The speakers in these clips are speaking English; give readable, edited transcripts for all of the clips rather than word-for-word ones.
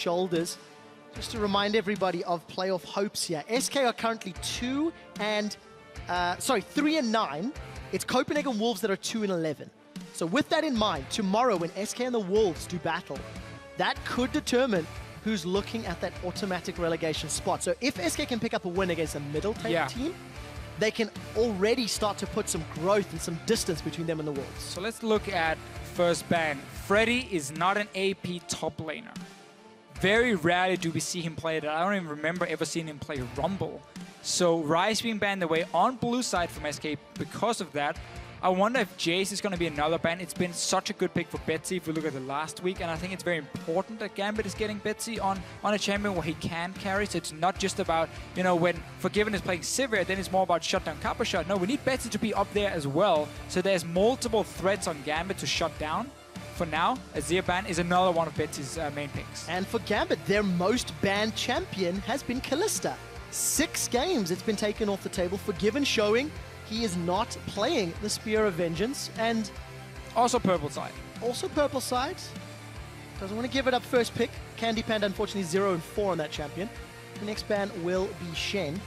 shoulders. Just to remind everybody of playoff hopes here. SK are currently 3 and 9. It's Copenhagen Wolves that are 2 and 11. So with that in mind, tomorrow when SK and the Wolves do battle, that could determine who's looking at that automatic relegation spot. So if SK can pick up a win against a middle table team, they can already start to put some growth and some distance between them and the Wolves. So let's look at first ban. Freddy is not an AP top laner. Very rarely do we see him play that. I don't even remember ever seeing him play Rumble. So Ryze being banned away on blue side from SK because of that. I wonder if Jace is going to be another ban. It's been such a good pick for Betsy if we look at the last week, and I think it's very important that Gambit is getting Betsy on a champion where he can carry. So it's not just about, you know, when Forgiven is playing Sivir, then it's more about shutdown Kappa shot. No, we need Betsy to be up there as well. So there's multiple threats on Gambit to shut down. For now, Azir ban is another one of Betsy's main picks. And for Gambit, their most banned champion has been Kalista. 6 games it's been taken off the table. Forgiven showing he is not playing the Spear of Vengeance. And also purple side. Also purple side. Doesn't want to give it up first pick. Candy Panda, unfortunately, 0 and 4 on that champion. The next ban will be Shen.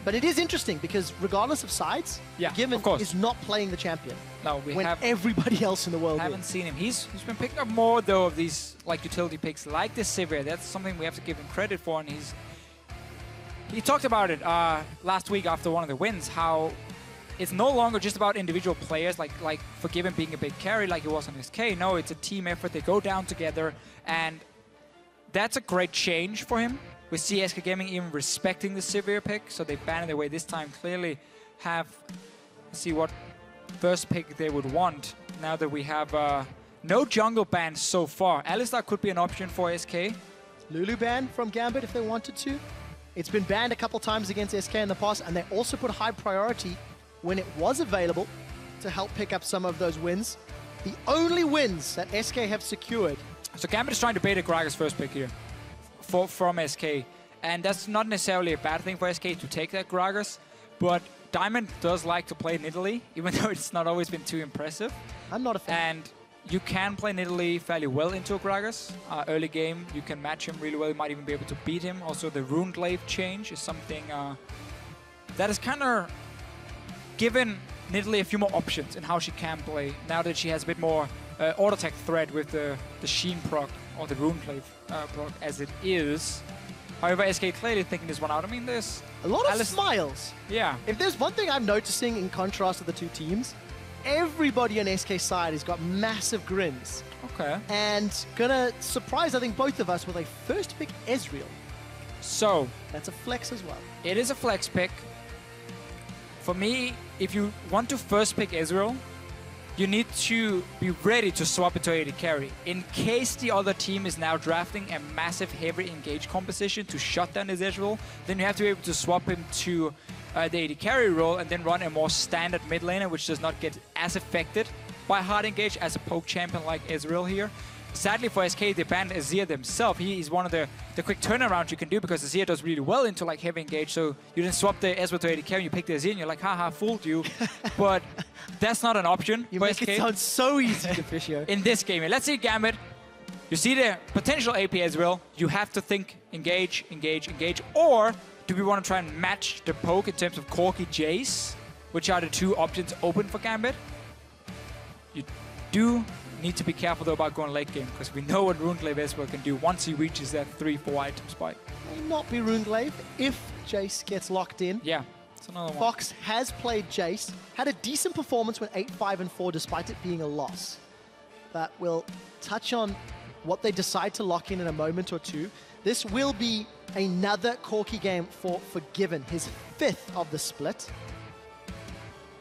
But it is interesting because regardless of sides, Forgiven is not playing the champion. No, when everybody else in the world haven't seen him. He's been picking up more though of these like utility picks like this Sivir. That's something we have to give him credit for, and he talked about it last week after one of the wins, how it's no longer just about individual players like Forgiven being a big carry like it was on SK. No, it's a team effort. They go down together, and that's a great change for him. We see SK Gaming even respecting the Sivir pick, so they banned it away this time. Clearly have, see what first pick they would want now that we have no jungle bans so far. Alistar could be an option for SK. Lulu ban from Gambit if they wanted to. It's been banned a couple times against SK in the past, and they also put high priority when it was available to help pick up some of those wins. The only wins that SK have secured. So Gambit is trying to bait a Gragas first pick here from SK, and that's not necessarily a bad thing for SK to take that Gragas, but Diamond does like to play Nidalee, even though it's not always been too impressive. I'm not a fan. And you can play Nidalee fairly well into a Gragas. Early game, you can match him really well. You might even be able to beat him. Also, the Runeglaive change is something that has kind of given Nidalee a few more options in how she can play, now that she has a bit more auto attack threat with the Sheen proc, or the Runeglaive proc as it is. However, SK clearly thinking this one out. I mean, there's a lot of smiles. Yeah. If there's one thing I'm noticing in contrast to the two teams, everybody on SK side has got massive grins. Okay. And gonna surprise, I think, both of us with a first pick Ezreal. So that's a flex as well. It is a flex pick. For me, if you want to first pick Ezreal, you need to be ready to swap it to AD carry. In case the other team is now drafting a massive heavy engage composition to shut down his Ezreal, then you have to be able to swap him to the AD carry role and then run a more standard mid laner, which does not get as affected by hard engage as a poke champion like Ezreal here. Sadly for SK, they banned Azir themselves. He is one of the quick turnarounds you can do because Azir does really well into like heavy engage. So you then swap the Ezreal to AD carry, you pick the Azir, and you're like, haha, fooled you. But that's not an option you for make SK. It sound so easy to fish here. In this game, let's see Gambit. You see the potential AP Ezreal. You have to think engage, engage, engage. Or do we want to try and match the poke in terms of Corki Jace, which are the two options open for Gambit? You do need to be careful though about going late game, because we know what Runeglaive Ezreal can do once he reaches that 3-4 item spike. May not be Runeglaive if Jace gets locked in. Yeah, it's another one. Fox has played Jace, had a decent performance when 8-5 and 4 despite it being a loss. But we'll touch on what they decide to lock in a moment or two. This will be another Corki game for Forgiven, his 5th of the split.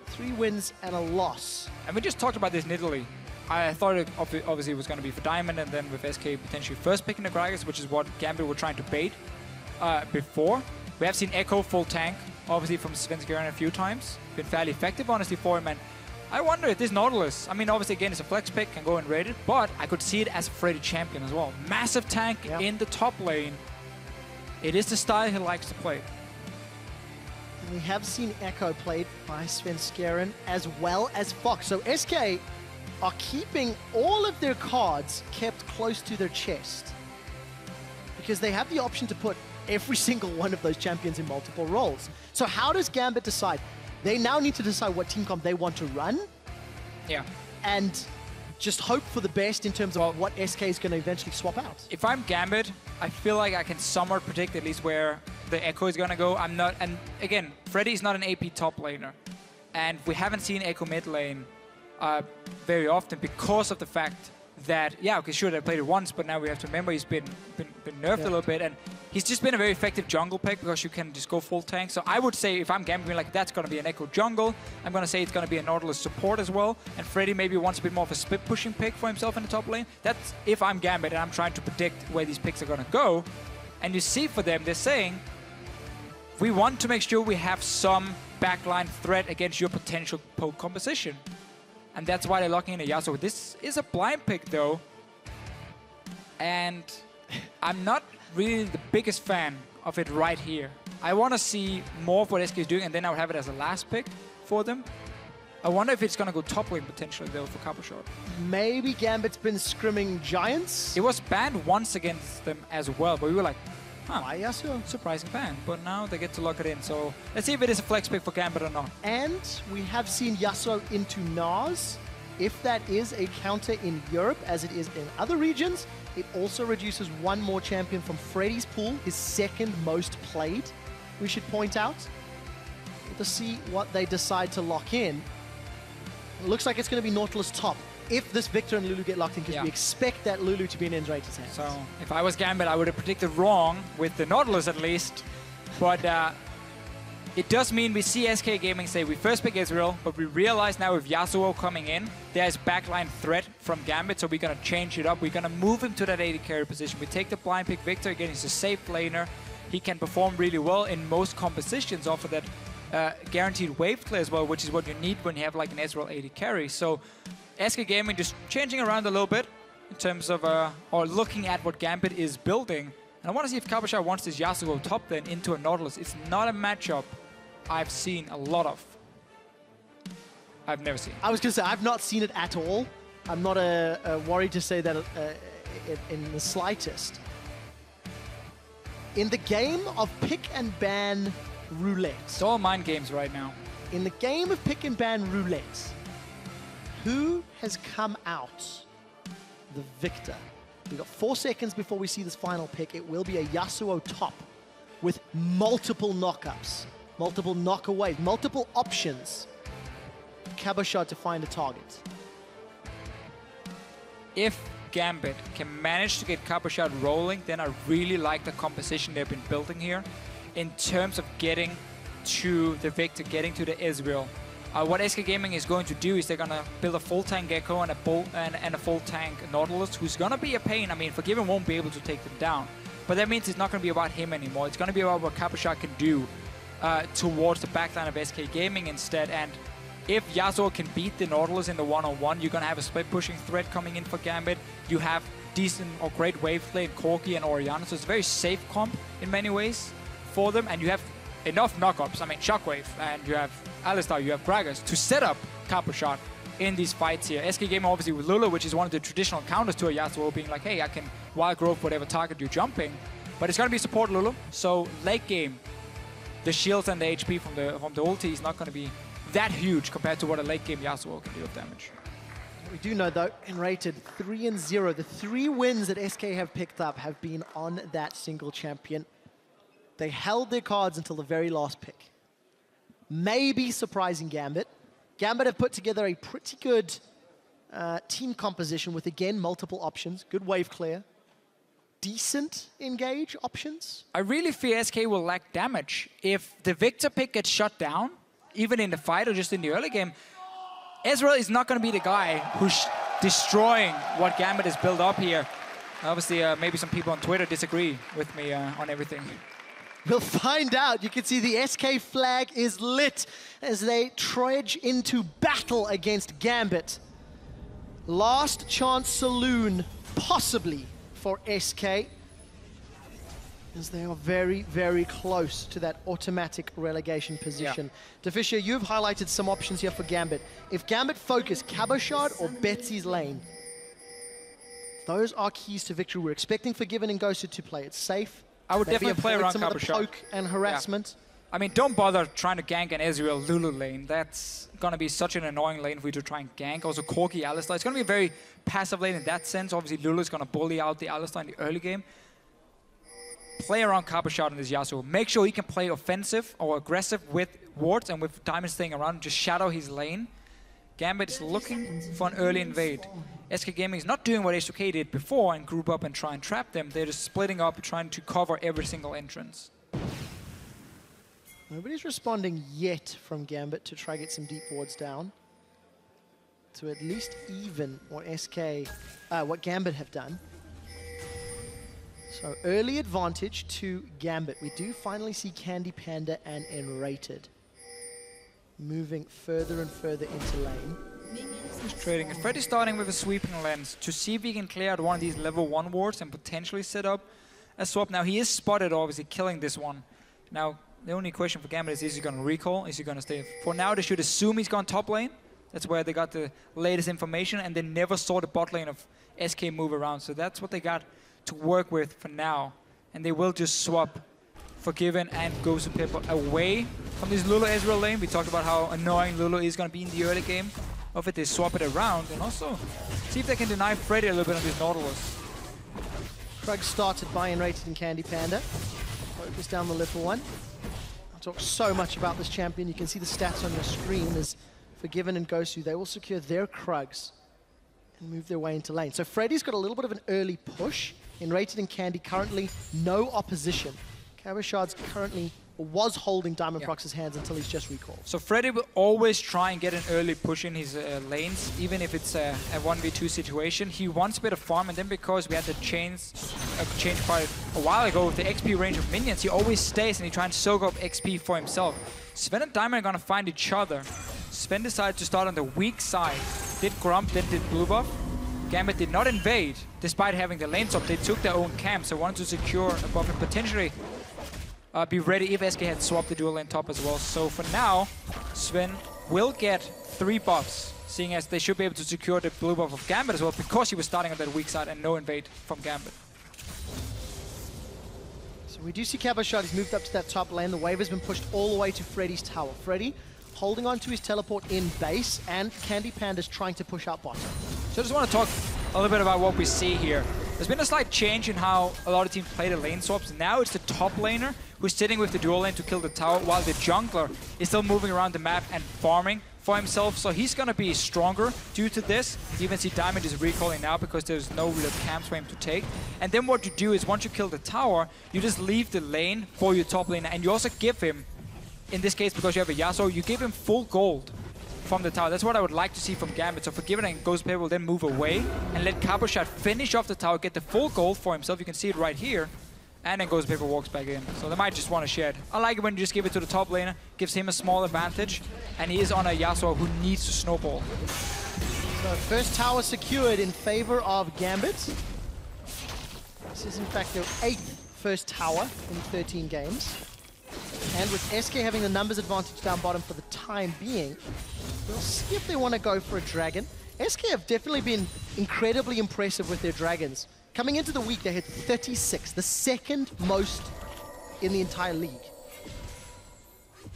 3 wins and a loss. And we just talked about this Nidalee. I thought it obviously was going to be for Diamond, and then with SK potentially first picking the Gragas, which is what Gambit were trying to bait before. We have seen Echo full tank, obviously from Svenskeren a few times. Been fairly effective, honestly, for him. And I wonder if this Nautilus, I mean, obviously, again, it's a flex pick, can go and raid it, but I could see it as a Freddy champion as well. Massive tank in the top lane. It is the style he likes to play. And we have seen Echo played by Svenskeren as well as Fox. So SK are keeping all of their cards kept close to their chest. because they have the option to put every single one of those champions in multiple roles. So how does Gambit decide? They now need to decide what team comp they want to run. Yeah. And just hope for the best in terms of what SK is going to eventually swap out. If I'm Gambit, I feel like I can somewhat predict at least where the Echo is going to go. I'm not, and again, Freddy is not an AP top laner. And we haven't seen Echo mid lane very often because of the fact that, yeah, okay, sure, they played it once, but now we have to remember he's been nerfed a little bit, and he's just been a very effective jungle pick because you can just go full tank. So I would say if I'm Gambit, like, that's going to be an Echo jungle. I'm going to say it's going to be a Nautilus support as well, and Freddy maybe wants a bit more of a split pushing pick for himself in the top lane. That's if I'm Gambit and I'm trying to predict where these picks are going to go. And you see for them, they're saying, we want to make sure we have some backline threat against your potential poke composition. And that's why they're locking in a Yasuo. This is a blind pick, though. And I'm not really the biggest fan of it right here. I want to see more of what SK is doing, and then I would have it as a last pick for them. I wonder if it's going to go top lane potentially, though, for Cabochard. Maybe Gambit's been scrimming Giants. It was banned once against them as well, but we were like, huh, Why Yasuo? surprising ban. But now they get to lock it in. So let's see if it is a flex pick for Gambit or not. And we have seen Yasuo into Nars. If that is a counter in Europe, as it is in other regions, it also reduces one more champion from Freddy's pool, his second most played, we should point out. To see what they decide to lock in. It looks like it's going to be Nautilus top. If this Victor and Lulu get locked in, because we expect that Lulu to be in Inzrator's hands. So if I was Gambit, I would have predicted wrong with the Nautilus at least. But it does mean we see SK Gaming say we first pick Israel, but we realize now with Yasuo coming in, there's backline threat from Gambit, so we're going to change it up. We're going to move him to that AD carry position. We take the blind pick Victor. Again, he's a safe laner. He can perform really well in most compositions off of that guaranteed wave clear as well, which is what you need when you have like an Ezreal AD carry. So SK Gaming just changing around a little bit in terms of, or looking at what Gambit is building. And I want to see if Cabochard wants this Yasuo top then into a Nautilus. It's not a matchup I've seen a lot of. I've never seen. I was going to say, I've not seen it at all. I'm not worried to say that in the slightest. In the game of pick and ban roulette. It's all mind games right now. In the game of pick and ban roulette, who has come out the victor? We've got 4 seconds before we see this final pick. It will be a Yasuo top with multiple knockups, multiple knockaways, multiple options. Cabochard to find a target. If Gambit can manage to get Cabochard rolling, then I really like the composition they've been building here in terms of getting to the Victor, getting to the Ezreal. What SK Gaming is going to do is they're going to build a full tank Gecko and a full tank Nautilus, who's going to be a pain. I mean, Forgiven won't be able to take them down, but that means it's not going to be about him anymore. It's going to be about what Cabochard can do towards the backline of SK Gaming instead. And if Yasuo can beat the Nautilus in the one-on-one, you're going to have a split pushing threat coming in for Gambit. You have decent or great wave play in Corki and Orianna, so it's a very safe comp in many ways for them. And you have enough knockups, I mean Shockwave, and you have Alistar, you have Gragas to set up Cabochard in these fights here. SK Gaming obviously with Lulu, which is one of the traditional counters to a Yasuo, being like, hey, I can wild growth whatever target you're jumping. But it's going to be support Lulu, so late game, the shields and the HP from the ulti is not going to be that huge compared to what a late game Yasuo can do of damage. We do know though, in rated 3-0, the 3 wins that SK have picked up have been on that single champion. They held their cards until the very last pick. Maybe surprising Gambit. Gambit have put together a pretty good team composition with, again, multiple options. Good wave clear. Decent engage options. I really fear SK will lack damage. If the Victor pick gets shut down, even in the fight or just in the early game, Ezreal is not going to be the guy who's destroying what Gambit has built up here. Obviously, maybe some people on Twitter disagree with me on everything. We'll find out. You can see the SK flag is lit as they trudge into battle against Gambit. Last chance saloon, possibly, for SK, as they are very, very close to that automatic relegation position. Yeah. Defisher, you've highlighted some options here for Gambit. If Gambit focus Cabochard or Betsy's lane, Those are keys to victory. We're expecting Forgiven and Ghosted to play it safe. I would definitely play around some of the Copper Shot. poke and harassment. I mean, don't bother trying to gank an Ezreal Lulu lane. That's going to be such an annoying lane for you to try and gank. Also, Corki, Alistar. It's going to be a very passive lane in that sense. Obviously, Lulu is going to bully out the Alistar in the early game. Play around Copper Shot in this Yasuo. Make sure he can play offensive or aggressive with wards and with Diamond staying around. Just shadow his lane. Gambit is looking for an early invade. SK Gaming is not doing what H2K did before and group up and try and trap them. They're just splitting up, trying to cover every single entrance. Nobody's responding yet from Gambit to try to get some deep wards down. To at least even what what Gambit have done. So early advantage to Gambit. We do finally see Candy Panda and Enrated moving further and further into lane. He's trading. Freddy's starting with a sweeping lens to see if he can clear out one of these level 1 wards and potentially set up a swap. Now he is spotted, obviously killing this one. Now the only question for Gambit is he going to recall? Is he going to stay? For now they should assume he's gone top lane. That's where they got the latest information, and they never saw the bot lane of SK move around. So that's what they got to work with for now. And they will just swap Forgiven and Ghost and Pepper away from this Lulu Ezreal lane. We talked about how annoying Lulu is going to be in the early game of it. They swap it around and also see if they can deny Freddy a little bit on this Nautilus. Krug started by Enrated and Candy Panda. Focus down the little one. I'll talk so much about this champion. You can see the stats on your screen. There's Forgiven and Gosu. They will secure their Krugs and move their way into lane. So Freddy's got a little bit of an early push. Enrated and Candy currently no opposition. Cabashard's currently was holding Diamond Prox's hands until he's just recalled. So Freddy will always try and get an early push in his lanes, even if it's a 1v2 situation. He wants a bit of farm, and then because we had to change quite a while ago with the XP range of minions, he always stays and he tries to soak up XP for himself. Sven and Diamond are going to find each other. Sven decided to start on the weak side. Did Grump, then did Blue Buff. Gambit did not invade, despite having the lane top. They took their own camp, so wanted to secure a buff and potentially be ready if SK had swapped the dual lane top as well. So for now, Sven will get 3 buffs, seeing as they should be able to secure the blue buff of Gambit as well, because he was starting on that weak side and no invade from Gambit. So we do see Cabashard, he's moved up to that top lane. The wave has been pushed all the way to Freddy's tower. Freddy holding on to his teleport in base, and Candy Panda's trying to push out bottom. So I just want to talk a little bit about what we see here. There's been a slight change in how a lot of teams play the lane swaps. Now it's the top laner who's sitting with the dual lane to kill the tower, while the jungler is still moving around the map and farming for himself. So he's going to be stronger due to this. You even see Diamond is recalling now because there's no real camps for him to take. And then what you do is once you kill the tower, you just leave the lane for your top laner, and you also give him, in this case because you have a Yasuo, you give him full gold from the tower. That's what I would like to see from Gambit. So Forgiven and Ghost Paper will then move away and let Cabashard finish off the tower, get the full gold for himself. You can see it right here. And then Ghost Paper walks back in. So they might just want to share it. I like it when you just give it to the top laner. Gives him a small advantage. And he is on a Yasuo who needs to snowball. So first tower secured in favor of Gambit. This is in fact their 8th first tower in 13 games. And with SK having the numbers advantage down bottom for the time being, we'll see if they want to go for a dragon. SK have definitely been incredibly impressive with their dragons. Coming into the week, they had 36, the second most in the entire league.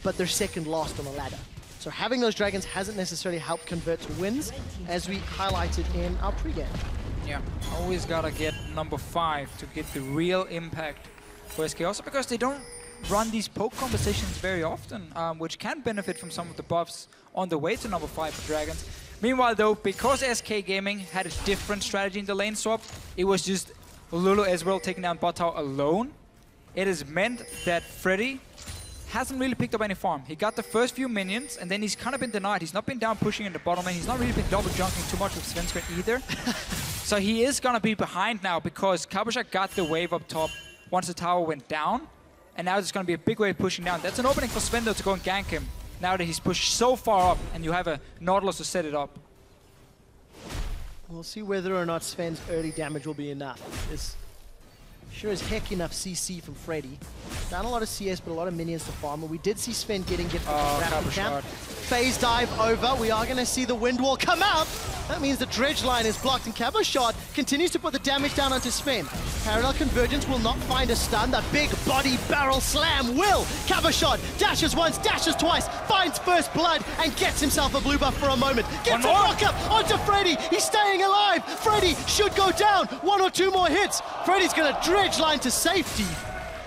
But they're second last on the ladder. So having those dragons hasn't necessarily helped convert to wins, as we highlighted in our pregame. Yeah, always gotta get number 5 to get the real impact for SK. Also because they don't run these poke compositions very often, which can benefit from some of the buffs on the way to number 5 for dragons. Meanwhile though, because SK Gaming had a different strategy in the lane swap, it was just Lulu Ezreal taking down bot tower alone. It has meant that Freddy hasn't really picked up any farm. He got the first few minions, and then he's kind of been denied. He's not been down pushing in the bottom lane. He's not really been double junking too much with Svenska either. So he is going to be behind now because Cabashard got the wave up top once the tower went down. And now there's going to be a big wave pushing down. That's an opening for Sven though to go and gank him. Now that he's pushed so far up and you have a Nautilus to set it up. We'll see whether or not Sven's early damage will be enough. There's sure as heck enough CC from Freddy. Down a lot of CS, but a lot of minions to farm. And we did see Sven getting gifted from camp. Phase dive over. We are going to see the wind wall come out. That means the dredge line is blocked, and Cabochard continues to put the damage down onto Sven. Parallel Convergence will not find a stun. The big body barrel slam will. Cabochard dashes once, dashes twice, finds first blood, and gets himself a blue buff for a moment. Gets a knock up onto Freddy. He's staying alive. Freddy should go down. 1 or 2 more hits. Freddy's gonna dredge line to safety.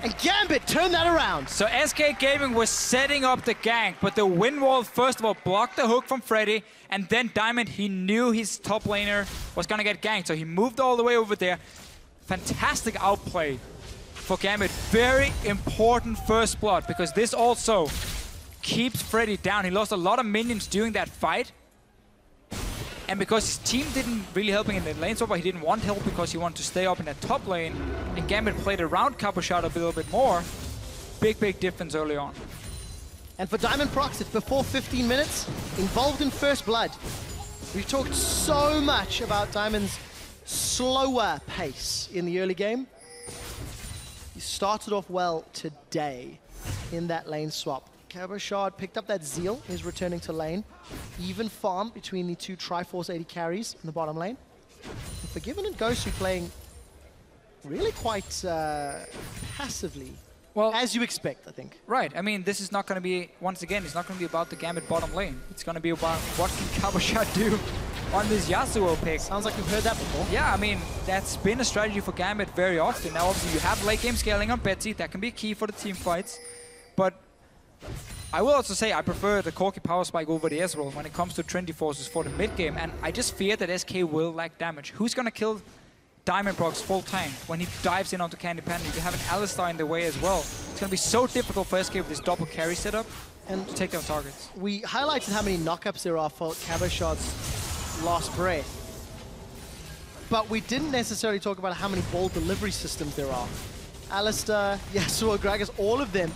And Gambit turned that around. So SK Gaming was setting up the gank, but the wind wall first of all blocked the hook from Freddy, and then Diamond, he knew his top laner was gonna get ganked, so he moved all the way over there. Fantastic outplay for Gambit. Very important first blood, because this also keeps Freddy down. He lost a lot of minions during that fight. And because his team didn't really help him in the lane swap, he didn't want help because he wanted to stay up in that top lane, and Gambit played around Cabochard a little bit more. Big difference early on. And for Diamond Prox, it's before 15 minutes, involved in first blood. We've talked so much about Diamond's slower pace in the early game. He started off well today in that lane swap. Cabochard picked up that Zeal, is returning to lane. Even farm between the two Triforce 80 carries in the bottom lane. And Forgiven and Gosu playing really quite passively. Well, as you expect, I think. Right. I mean, this is not going to be, once again, it's not going to be about the Gambit bottom lane. It's going to be about what can Cabochard do on this Yasuo pick. Sounds like we've heard that before. Yeah, I mean, that's been a strategy for Gambit very often. Now, obviously, you have late game scaling on Betsy. That can be key for the team fights. But I will also say I prefer the Corki Power Spike over the Ezreal when it comes to Trinity Forces for the mid game, and I just fear that SK will lack damage. Who's gonna kill Diamond Prox full tank when he dives in onto Candy Panda? You have an Alistar in the way as well. It's gonna be so difficult for SK with this double carry setup and to take down targets. We highlighted how many knockups there are for Cabochard's last breath, but we didn't necessarily talk about how many ball delivery systems there are. Alistar, Yasuo, Gragas, all of them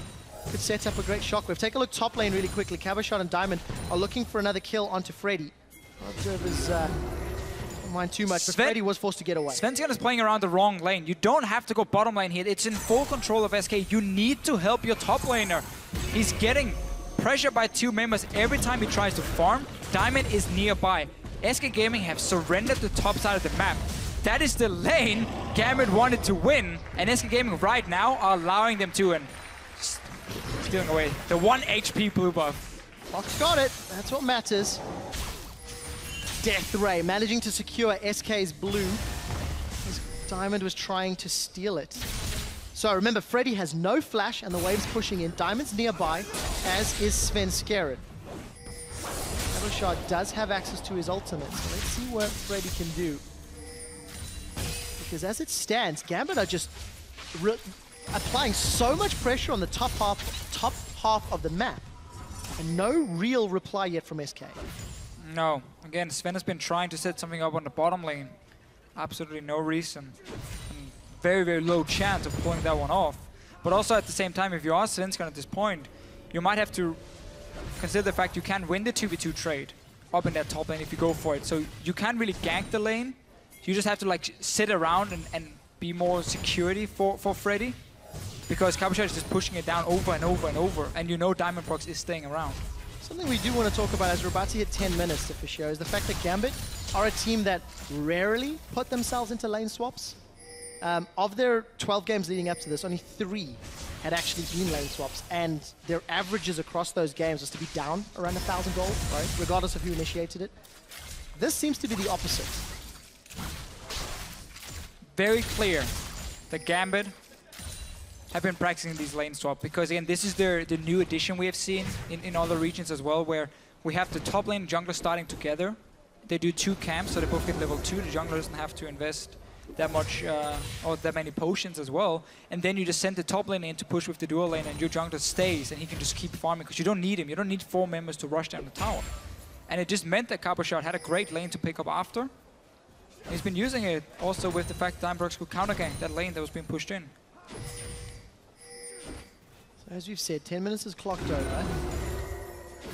could set up a great shockwave. Take a look top lane really quickly. Cabochard and Diamond are looking for another kill onto Freddy. Observers don't mind too much, but Freddy was forced to get away. Svenzian is playing around the wrong lane. You don't have to go bottom lane here. It's in full control of SK. You need to help your top laner. He's getting pressured by 2 members every time he tries to farm. Diamond is nearby. SK Gaming have surrendered the top side of the map. That is the lane Gambit wanted to win, and SK Gaming right now are allowing them to, and stealing away the 1 HP blue buff. Fox got it. That's what matters. Death Ray managing to secure SK's blue as Diamond was trying to steal it. So remember, Freddy has no flash and the wave's pushing in. Diamond's nearby, as is Sven Skerrit. Cabochard does have access to his ultimate, so let's see what Freddy can do. Because as it stands, Gambit are just applying so much pressure on the top half of the map, and no real reply yet from SK. No. Again, Sven has been trying to set something up on the bottom lane. Absolutely no reason. And very low chance of pulling that one off. But also at the same time, if you are Svenskon at this point, you might have to consider the fact you can win the 2v2 trade up in that top lane if you go for it. So you can't really gank the lane. You just have to like sit around and be more security for Freddy. Because Cabochard is just pushing it down over and over and over, and you know Diamond Prox is staying around. Something we do want to talk about as we're about to hit 10 minutes to Fisher is the fact that Gambit are a team that rarely put themselves into lane swaps. Of their 12 games leading up to this, only 3 had actually been lane swaps, and their averages across those games was to be down around 1,000 gold, right? Regardless of who initiated it. This seems to be the opposite. Very clear that Gambit have been practicing these lane swap, because again, this is the new addition we have seen in other regions as well, where we have the top lane and jungler starting together. They do 2 camps, so they both get level 2. The jungler doesn't have to invest that much or that many potions as well. And then you just send the top lane in to push with the dual lane, and your jungler stays, and he can just keep farming, because you don't need him. You don't need 4 members to rush down the tower. And it just meant that Cabochard had a great lane to pick up after. He's been using it also with the fact that Diamond Prox could counter gank that lane that was being pushed in. As we've said, 10 minutes is clocked over.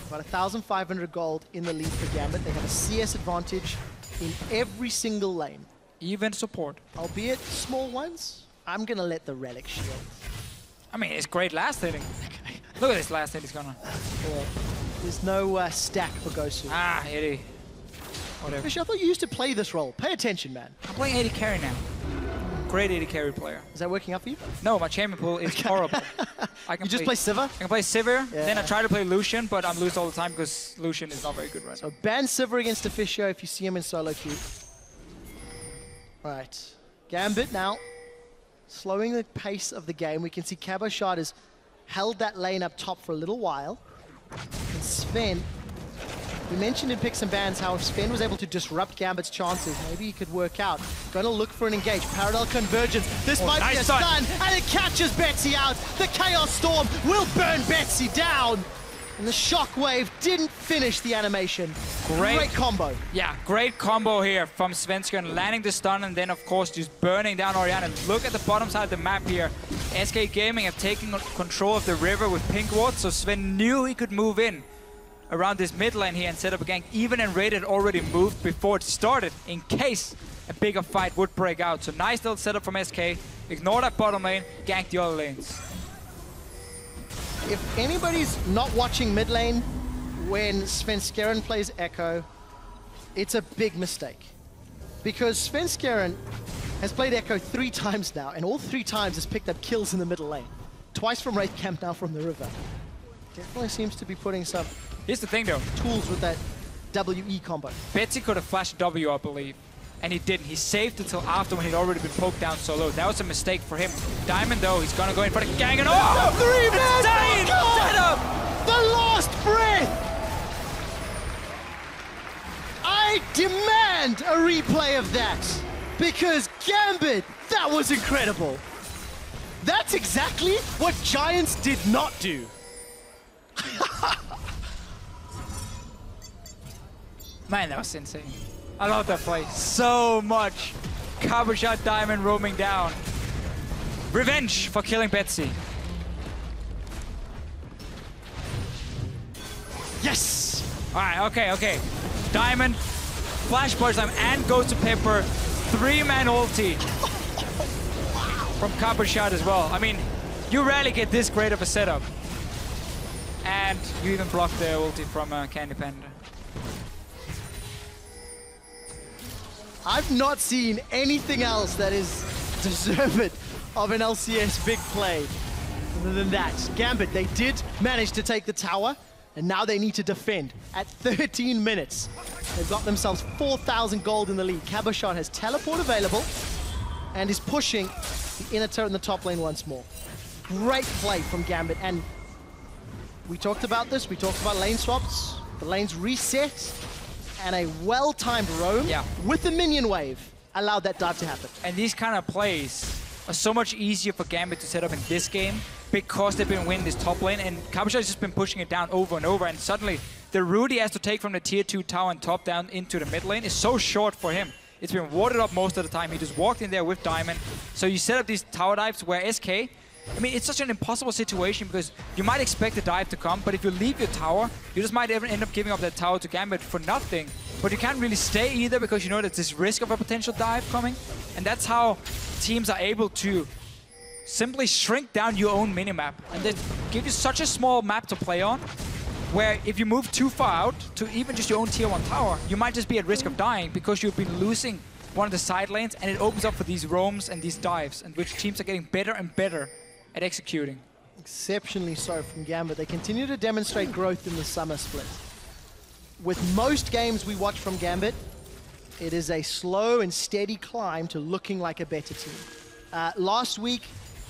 About 1,500 gold in the lead for Gambit. They have a CS advantage in every single lane. Even support. Albeit small ones. I'm going to let the Relic shield. I mean, it's great last hitting. Look at this last hit he's gonna. There's no stack for Gosu. Ah, Eddie. whatever. Fish, I thought you used to play this role. Pay attention, man. I'm playing AD carry now. Great AD carry player. Is that working out for you? No, my champion pool is horrible. I can You just play Sivir? I can play Sivir, Yeah. then I try to play Lucian, but I'm lose all the time because Lucian is not very good right now. So ban Sivir against Officio if you see him in solo queue. Right. Gambit now slowing the pace of the game. We can see Caboshard has held that lane up top for a little while. And Sven, we mentioned in Picks and Bans how if Sven was able to disrupt Gambit's chances, maybe he could work out. Going to look for an engage. Parallel convergence. This might be a stun, and it catches Betsy out. The Chaos Storm will burn Betsy down. And the Shockwave didn't finish the animation. Great combo. Yeah, great combo here from Svenskeren, landing the stun and then of course just burning down Orianna. Look at the bottom side of the map here. SK Gaming have taken control of the river with pink wards, so Sven knew he could move in around this mid lane here and set up a gank. Even and Raid had already moved before it started in case a bigger fight would break out. So nice little setup from SK. Ignore that bottom lane, gank the other lanes. If anybody's not watching mid lane when Svenskeren plays Echo, it's a big mistake. Because Svenskeren has played Echo 3 times now, and all 3 times has picked up kills in the middle lane. Twice from Wraith Camp, now from the river. Definitely seems to be putting some Here's the thing though. tools with that WE combo. Betsy could have flashed W, I believe. And he didn't. He saved until after when he'd already been poked down so low. That was a mistake for him. Diamond, though, he's gonna go in for the gang and oh! 3 man! Dying! Set up! The last breath! I demand a replay of that! Because Gambit, that was incredible! That's exactly what Giants did not do. Man, that was insane. I love that play so much. Caboshard Diamond roaming down. Revenge for killing Betsy. Yes! Alright, okay. Diamond, flash burst time, and goes to Pepper. 3-man ulti from Caboshard as well. I mean, you rarely get this great of a setup. And you even blocked the ulti from Candy Panda. I've not seen anything else that is deserving of an LCS big play other than that. Gambit, they did manage to take the tower, and now they need to defend. At 13 minutes, they've got themselves 4,000 gold in the lead. Caboshard has teleport available and is pushing the inner turret in the top lane once more. Great play from Gambit, and we talked about this, we talked about lane swaps. The lanes reset, and a well-timed roam with the minion wave allowed that dive to happen. And these kind of plays are so much easier for Gambit to set up in this game because they've been winning this top lane, and Caboshard has just been pushing it down over and over, and suddenly the route he has to take from the tier 2 tower and top down into the mid lane is so short for him. It's been warded up most of the time. He just walked in there with Diamond. So you set up these tower dives where SK, I mean, it's such an impossible situation because you might expect the dive to come, but if you leave your tower, you just might even end up giving up that tower to Gambit for nothing. But you can't really stay either because you know there's this risk of a potential dive coming. And that's how teams are able to simply shrink down your own minimap. And they give you such a small map to play on, where if you move too far out to even just your own tier 1 tower, you might just be at risk of dying because you've been losing one of the side lanes, and it opens up for these roams and these dives, and which teams are getting better and better at executing. Exceptionally so from Gambit. They continue to demonstrate growth in the summer split. With most games we watch from Gambit, it is a slow and steady climb to looking like a better team. Last week,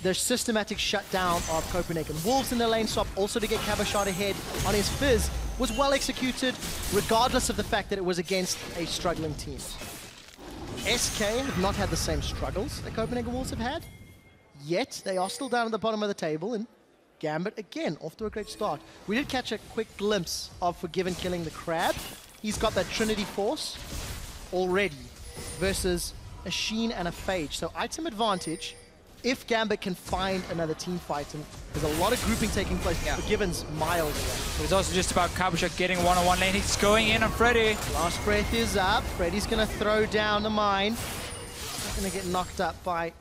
their systematic shutdown of Copenhagen Wolves in their lane swap, also to get Caboshard ahead on his Fizz, was well executed, regardless of the fact that it was against a struggling team. SK have not had the same struggles that Copenhagen Wolves have had, yet they are still down at the bottom of the table, and Gambit, again, off to a great start. We did catch a quick glimpse of Forgiven killing the Crab. He's got that Trinity Force already versus a Sheen and a Phage. So item advantage if Gambit can find another team fight. And there's a lot of grouping taking place. Forgiven's miles away. It was also just about Caboshard getting one-on-one lane. He's going in on Freddy. Last breath is up. Freddy's going to throw down the mine. Not going to get knocked up by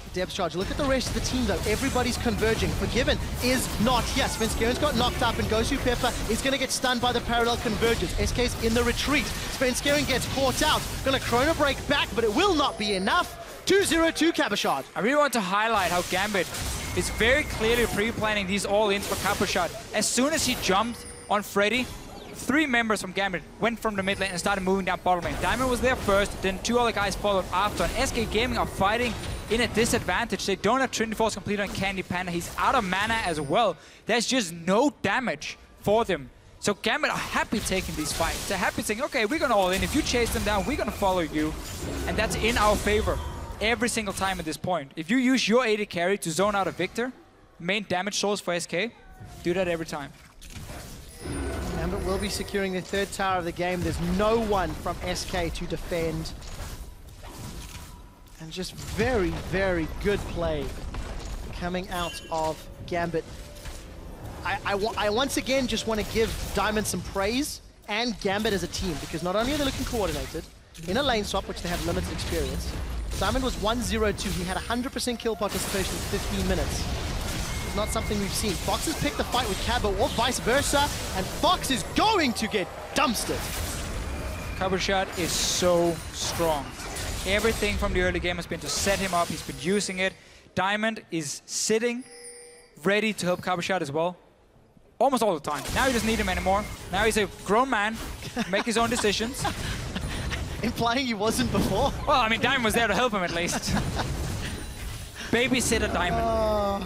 depth charge. Look at the rest of the team, though. Everybody's converging. Forgiven is not here. Svenskeren got knocked up, and Gosu Pepper is going to get stunned by the parallel convergence. SK's in the retreat. Svenskeren gets caught out. Going to chrono break back, but it will not be enough. 2-0 to Cabochard. I really want to highlight how Gambit is very clearly pre-planning these all-ins for Cabochard. As soon as he jumped on Freddy, 3 members from Gambit went from the mid lane and started moving down bottom lane. Diamond was there first, then 2 other guys followed after. And SK Gaming are fighting in a disadvantage. They don't have Trinity Force complete on Candy Panda. He's out of mana as well. There's just no damage for them. So Gambit are happy taking these fights. They're happy saying, okay, we're gonna all in. If you chase them down, we're gonna follow you. And that's in our favor every single time at this point. If you use your AD carry to zone out a Victor, main damage source for SK, do that every time. Gambit will be securing the 3rd tower of the game. There's no one from SK to defend. And just very, very good play coming out of Gambit. I once again just want to give Diamond some praise and Gambit as a team, because not only are they looking coordinated in a lane swap, which they have limited experience. Diamond was 1-0-2. He had 100% kill participation in 15 minutes. It's not something we've seen. Fox has picked the fight with Cabo, or vice versa, and Fox is going to get dumpstered. Cabochard is so strong. Everything from the early game has been to set him up. He's been using it. Diamond is sitting, ready to help Cabochard as well. Almost all the time. Now he doesn't need him anymore. Now he's a grown man, make his own decisions. Implying he wasn't before? Well, I mean, Diamond was there to help him at least. Babysitter Diamond.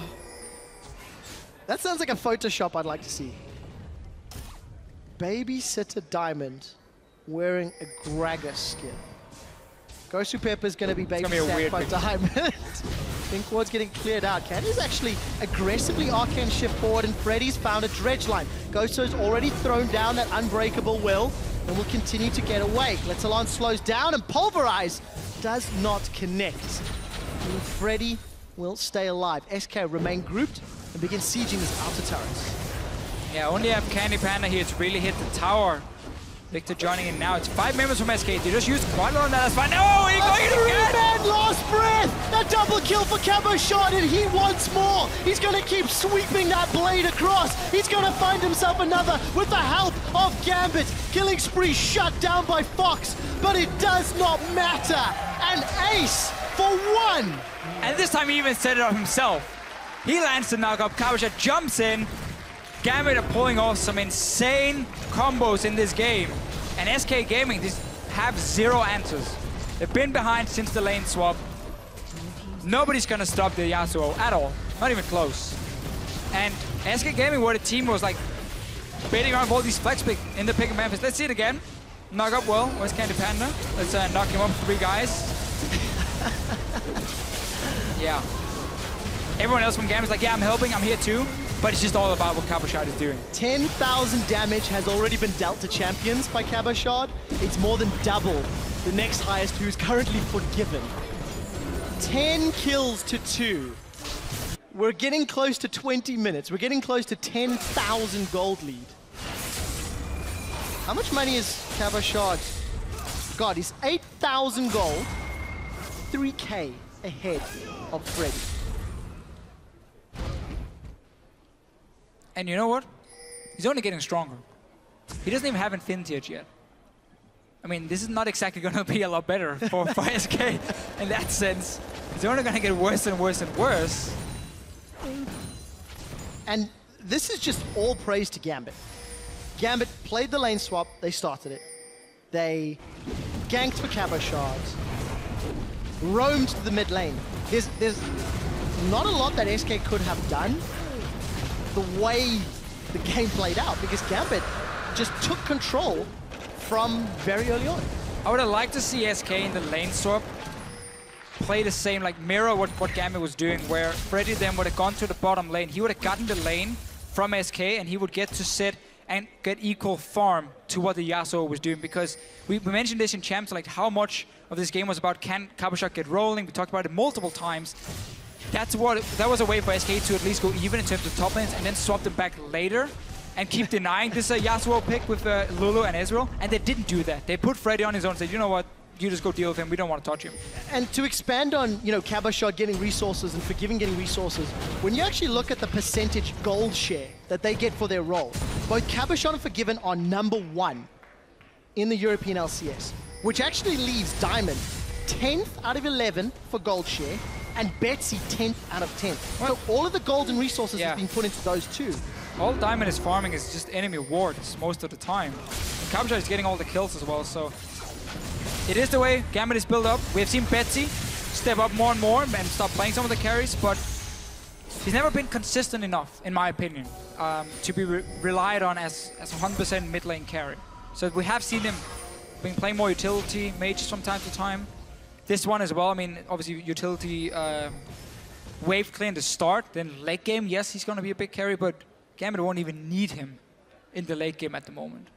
That sounds like a Photoshop I'd like to see. Babysitter Diamond wearing a Gragas skin. Gosu Pepper is going to be babysat by Diamond. Pink Ward's getting cleared out. Candy's actually aggressively arcane shift forward, and Freddy's found a dredge line. Gosu's already thrown down that unbreakable will, and will continue to get away. Letalon slows down, and Pulverize does not connect. And Freddy will stay alive. SK remain grouped and begin sieging these outer turrets. Yeah, only have Candy Panda here to really hit the tower. Victor joining in now. It's 5 members from SK. They just used quite a lot on that. That's fine. No, he got it again! Man lost breath! That double kill for Cabochard, and he wants more! He's gonna keep sweeping that blade across! He's gonna find himself another with the help of Gambit! Killing spree shut down by Fox, but it does not matter! An ace for 1! And this time he even set it up himself. He lands the knockup. Cabochard jumps in. Gambit are pulling off some insane combos in this game. And SK Gaming just have 0 answers. They've been behind since the lane swap. Nobody's gonna stop the Yasuo at all. Not even close. And SK Gaming were the team who was like baiting around all these flex pick in the pick and Memphis. Let's see it again. Knock up well. Where's Candy Panda? Let's knock him up 3 guys. Yeah. Everyone else from Gambit is like, yeah, I'm helping, I'm here too. But it's just all about what Cabochard is doing. 10,000 damage has already been dealt to champions by Cabochard. It's more than double the next highest, who is currently Forgiven. 10 kills to 2. We're getting close to 20 minutes. We're getting close to 10,000 gold lead. How much money is Cabochard? God, he's 8,000 gold, 3K ahead of Freddy. And you know what? He's only getting stronger. He doesn't even have Infinity Edge yet. I mean, this is not exactly going to be a lot better for SK in that sense. It's only going to get worse and worse and worse. And this is just all praise to Gambit. Gambit played the lane swap, they started it. They ganked for Cabochard, roamed to the mid lane. There's not a lot that SK could have done the way the game played out, because Gambit just took control from very early on. I would have liked to see SK in the lane swap play the same, like mirror what Gambit was doing, where Freddy then would have gone to the bottom lane. He would have gotten the lane from SK and he would get to sit and get equal farm to what the Yasuo was doing, because we mentioned this in Champs, like how much of this game was about can Cabochard get rolling. We talked about it multiple times. That was a way for SK to at least go even in terms of top lanes and then swap them back later and keep denying this Yasuo pick with Lulu and Ezreal. And they didn't do that. They put Freddy on his own and said, you know what, you just go deal with him. We don't want to touch him. And to expand on, you know, Cabochard getting resources and Forgiven getting resources, when you actually look at the percentage gold share that they get for their role, both Cabochard and Forgiven are #1 in the European LCS, which actually leaves Diamond 10th out of 11 for gold share, and Betsy 10th out of 10. So all of the gold and resources have been put into those two. All Diamond is farming is just enemy wards most of the time. And Cabochard is getting all the kills as well, so it is the way Gambit is built up. We have seen Betsy step up more and more and start playing some of the carries, but he's never been consistent enough, in my opinion, to be relied on as 100% mid lane carry. So we have seen him being playing more utility mages from time to time. This one as well, I mean, obviously utility wave clear in the start, then late game, yes, he's going to be a big carry, but Gambit won't even need him in the late game at the moment.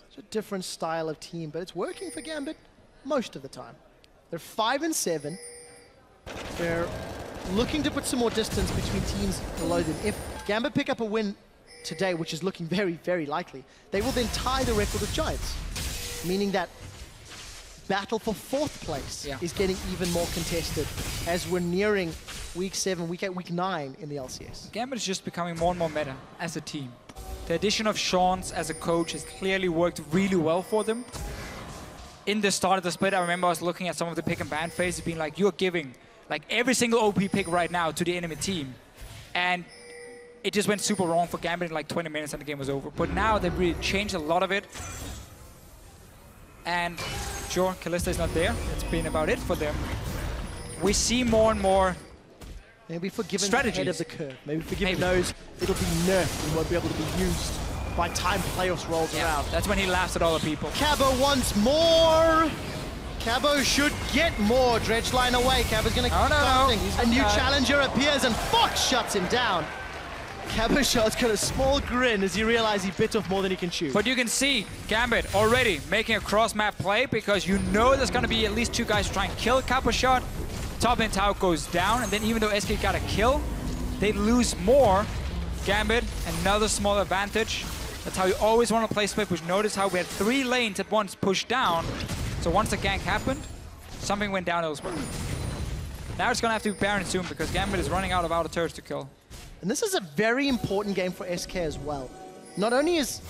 It's a different style of team, but it's working for Gambit most of the time. They're 5 and 7. They're looking to put some more distance between teams below them. If Gambit pick up a win today, which is looking very, very likely, they will then tie the record of Giants, meaning that battle for 4th place is getting even more contested as we're nearing week 7, week 8, week 9 in the LCS. Gambit is just becoming more and more meta as a team. The addition of Sean's as a coach has clearly worked really well for them. In the start of the split, I remember I was looking at some of the pick and ban phases, being like, you're giving like every single OP pick right now to the enemy team. And it just went super wrong for Gambit in like 20 minutes and the game was over. But now they've really changed a lot of it. And sure, Kalista is not there. It's been about it for them. We see more and more maybe Forgiven strategies ahead of the curve. Maybe Forgiven knows it'll be nerfed and won't be able to be used by time playoffs rolls around. That's when he laughs at all the people. Cabo wants more. Cabo should get more. Dredge line away. Cabo's going to keep going. A new challenger appears and Fox shuts him down. Cabochard's got a small grin as he realizes he bit off more than he can chew. But you can see Gambit already making a cross-map play because you know there's going to be at least 2 guys trying to kill Cabochard. Top lane tower goes down, and then even though SK got a kill, they lose more. Gambit, another small advantage. That's how you always want to play split, which notice how we had 3 lanes at once pushed down. So once the gank happened, something went down elsewhere. Now it's going to have to be Baron soon because Gambit is running out of outer turrets to kill. And this is a very important game for SK as well. Not only is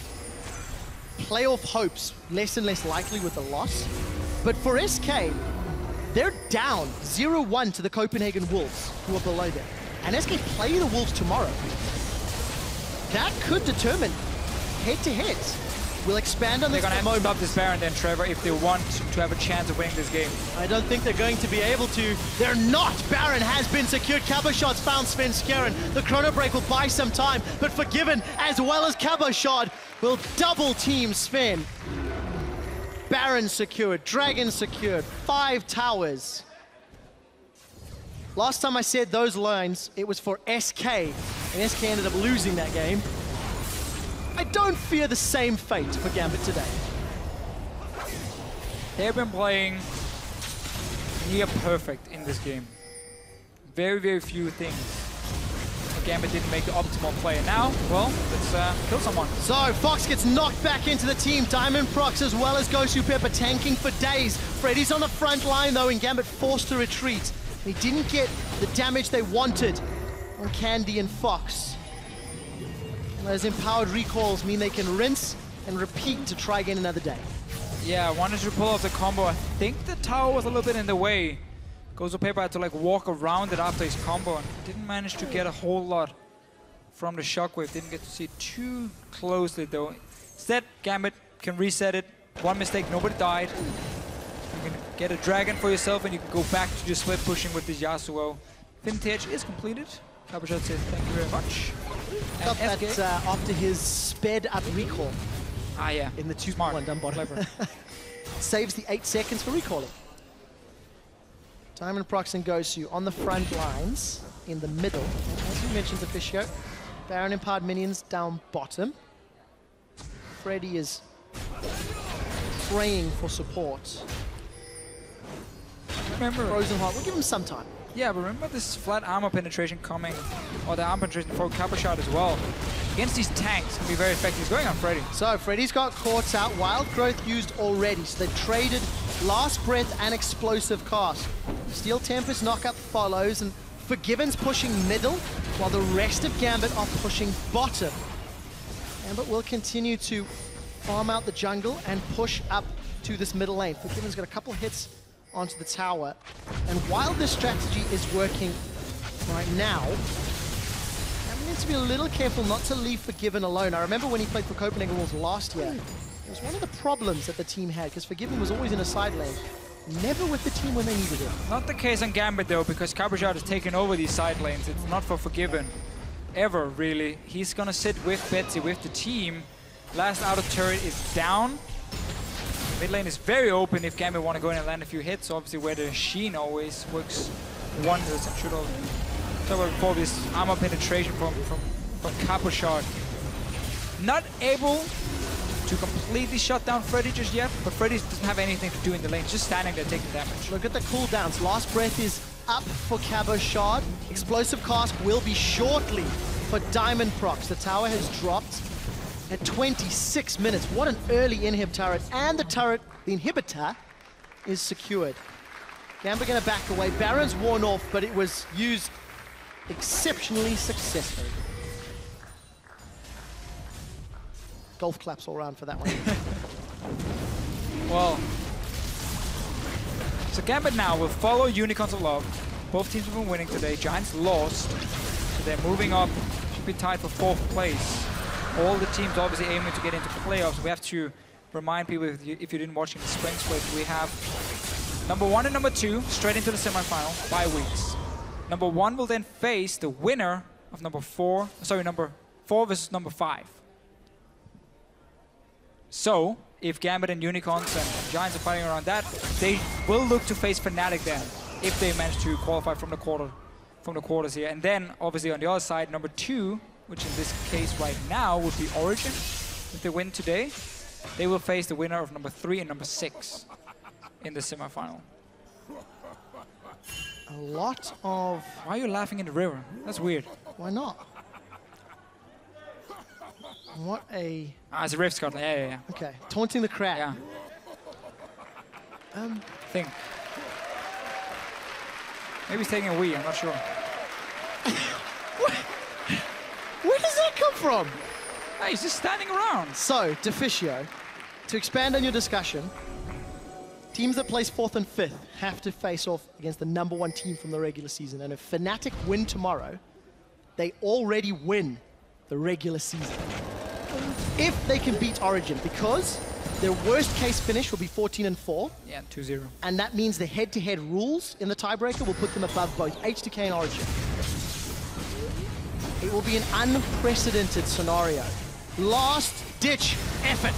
playoff hopes less and less likely with the loss, but for SK, they're down 0-1 to the Copenhagen Wolves, who are below them. And SK play the Wolves tomorrow. That could determine head-to-heads. We'll expand on this. They're going to have to stop this Baron then, Trevor, if they want to have a chance of winning this game. I don't think they're going to be able to. They're not! Baron has been secured. Cabochard's found Sven Skjern. The Chrono Break will buy some time, but Forgiven, as well as Cabochard, will double team Sven. Baron secured, Dragon secured, 5 towers. Last time I said those lines, it was for SK, and SK ended up losing that game. I don't fear the same fate for Gambit today. They've been playing near perfect in this game. Very, very few things. Gambit didn't make the optimal play. And now, well, let's kill someone. So, Fox gets knocked back into the team. Diamond Prox as well as Gosu Pepper tanking for days. Freddy's on the front line though, and Gambit forced to retreat. He didn't get the damage they wanted on Candy and Fox. Those empowered recalls mean they can rinse and repeat to try again another day. Yeah, wanted to pull off the combo. I think the tower was a little bit in the way. Gozo Paper had to like walk around it after his combo and didn't manage to get a whole lot from the shockwave. Didn't get to see it too closely though. Instead, Gambit can reset it. One mistake, nobody died. You can get a dragon for yourself and you can go back to just split pushing with this Yasuo. Vintage is completed. Cabochard says thank you very much. Got that after his sped up recall. Ah, yeah. In the 2-1 down bottom. Saves the 8 seconds for recalling. Diamond Prox and Gosu on the front lines in the middle. As you mentioned, Officio. Baron empowered minions down bottom. Freddy is praying for support. Remember, Frozen Heart, we'll give him some time. Yeah, but remember this flat armor penetration coming, or the armor penetration for Kappa shot as well. Against these tanks can be very effective. He's going on Freddy. So Freddy's got caught out. Wild Growth used already. So they traded Last Breath and Explosive Cast. Steel Tempest knockup follows, and Forgiven's pushing middle, while the rest of Gambit are pushing bottom. Gambit will continue to farm out the jungle and push up to this middle lane. Forgiven's got a couple hits onto the tower. And while this strategy is working right now, we need to be a little careful not to leave Forgiven alone. I remember when he played for Copenhagen Wolves last year, it was one of the problems that the team had, because Forgiven was always in a side lane, never with the team when they needed it. Not the case on Gambit though, because Cabrajat has taken over these side lanes. It's not for Forgiven, ever really. He's gonna sit with Betsy, with the team. Last outer turret is down. Mid lane is very open if Gambit want to go in and land a few hits, obviously where the Sheen always works wonders and should have. So before this armor penetration from Capuchard. Not able to completely shut down Freddy just yet, but Freddy doesn't have anything to do in the lane, just standing there taking damage. Look at the cooldowns. Last Breath is up for Cabochard. Explosive Cast will be shortly for Diamond Procs. The tower has dropped at 26 minutes. What an early inhib turret, and the turret, the inhibitor, is secured. Gambit gonna back away. Baron's worn off, but it was used exceptionally successfully. Golf claps all around for that one. Well, so Gambit now will follow Unicorns of Love. Both teams have been winning today. Giants lost, so they're moving up. Should be tied for 4th place. All the teams obviously aiming to get into playoffs. We have to remind people, if you didn't watch in the spring split, we have number 1 and number 2 straight into the semifinal by weeks. Number 1 will then face the winner of number 4 versus number 5. So, if Gambit and Unicorns and Giants are fighting around that, they will look to face Fnatic then, if they manage to qualify from the quarters here. And then, obviously on the other side, number 2, which in this case right now would be Origin. If they win today, they will face the winner of number 3 and number 6 in the semifinal. A lot of... Why are you laughing in the river? That's weird. Why not? What a... Ah, it's a Rift Scotland. Yeah. Okay, taunting the crowd. Yeah. Think. Maybe he's taking a wee, I'm not sure. Where does that come from? Hey, he's just standing around. So, Deficio, to expand on your discussion, teams that place 4th and 5th have to face off against the number 1 team from the regular season. And if Fnatic win tomorrow, they already win the regular season. If they can beat Origin, because their worst case finish will be 14 and 4. Yeah, 2-0. And that means the head-to-head rules in the tiebreaker will put them above both H2K and Origin. It will be an unprecedented scenario. Last-ditch effort.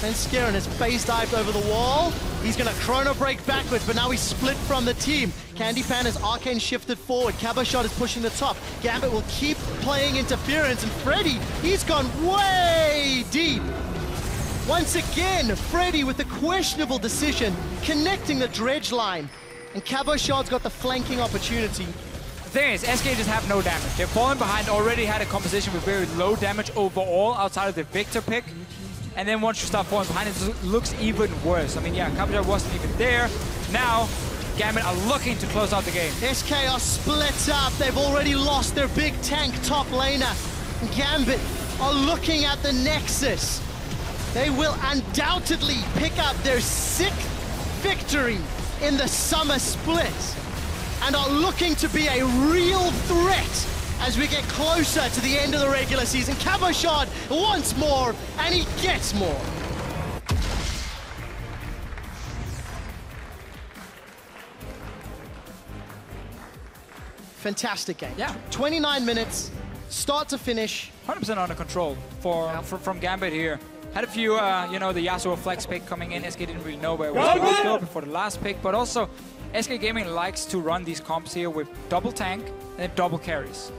Svenskeren has phase dived over the wall. He's going to chrono break backwards, but now he's split from the team. Candy Pan has arcane shifted forward. Cabochard is pushing the top. Gambit will keep playing interference, and Freddy, he's gone way deep. Once again, Freddy with a questionable decision, connecting the dredge line. And Cabochard's got the flanking opportunity. The thing is, SK just have no damage. They've fallen behind, already had a composition with very low damage overall outside of the Victor pick. And then once you start falling behind, it looks even worse. I mean, yeah, Capital wasn't even there. Now, Gambit are looking to close out the game. SK are split up. They've already lost their big tank top laner. Gambit are looking at the Nexus. They will undoubtedly pick up their 6th victory in the summer split and are looking to be a real threat as we get closer to the end of the regular season. Cabochard wants more, and he gets more. Fantastic game. Yeah. 29 minutes, start to finish. 100% under control from Gambit here. Had a few, you know, the Yasuo flex pick coming in. SK didn't really know where it was going to go before the last pick, but also SK Gaming likes to run these comps here with double tank and then double carries.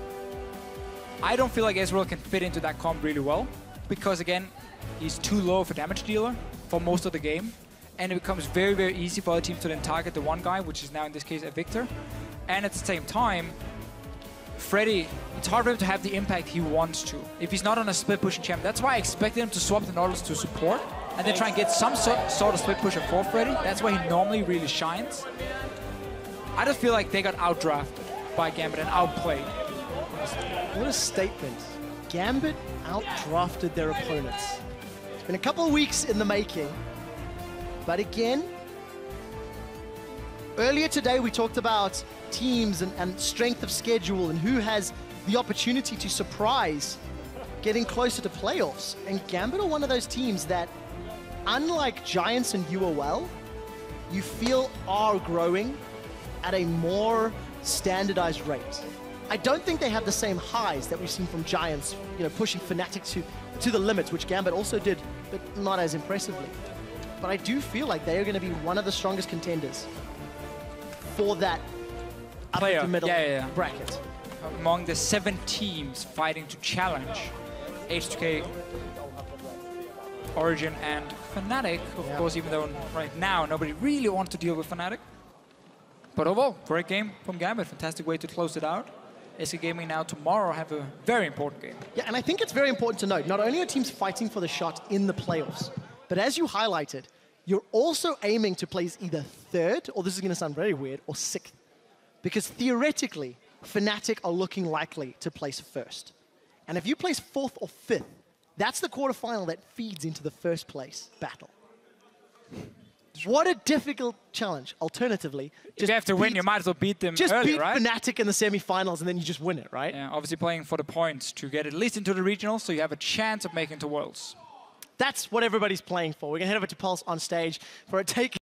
I don't feel like Ezreal can fit into that comp really well, because again, he's too low of a damage dealer for most of the game, and it becomes very, very easy for other teams to then target the one guy, which is now in this case a Victor. And at the same time, Freddy, it's hard for him to have the impact he wants to if he's not on a split pushing champ. That's why I expected him to swap the Nautilus to support and then try and get some sort of split pusher for Freddy. That's where he normally really shines. I just feel like they got outdrafted by Gambit and outplayed. What a statement. Gambit outdrafted their opponents. It's been a couple of weeks in the making, but again, earlier today we talked about teams and strength of schedule and who has the opportunity to surprise getting closer to playoffs. And Gambit are one of those teams that, unlike Giants and UOL, you feel are growing at a more standardized rate. I don't think they have the same highs that we've seen from Giants, you know, pushing Fnatic to the limits, which Gambit also did, but not as impressively. But I do feel like they are going to be one of the strongest contenders for that upper to middle bracket. Among the 7 teams fighting to challenge H2K, Origin, and Fnatic, of course, even though right now nobody really wants to deal with Fnatic. But overall, great game from Gambit. Fantastic way to close it out. SK Gaming now tomorrow have a very important game. Yeah, and I think it's very important to note, not only are teams fighting for the shot in the playoffs, but as you highlighted, you're also aiming to place either 3rd, or this is going to sound very weird, or 6th. Because theoretically, Fnatic are looking likely to place 1st. And if you place 4th or 5th, that's the quarterfinal that feeds into the 1st place battle. What a difficult challenge. Alternatively, if you have to win, you might as well beat them early, right? Just beat Fnatic in the semifinals and then you just win it, right? Yeah, obviously playing for the points to get at least into the regionals, so you have a chance of making it to Worlds. That's what everybody's playing for. We're going to head over to Pulse on stage for a take.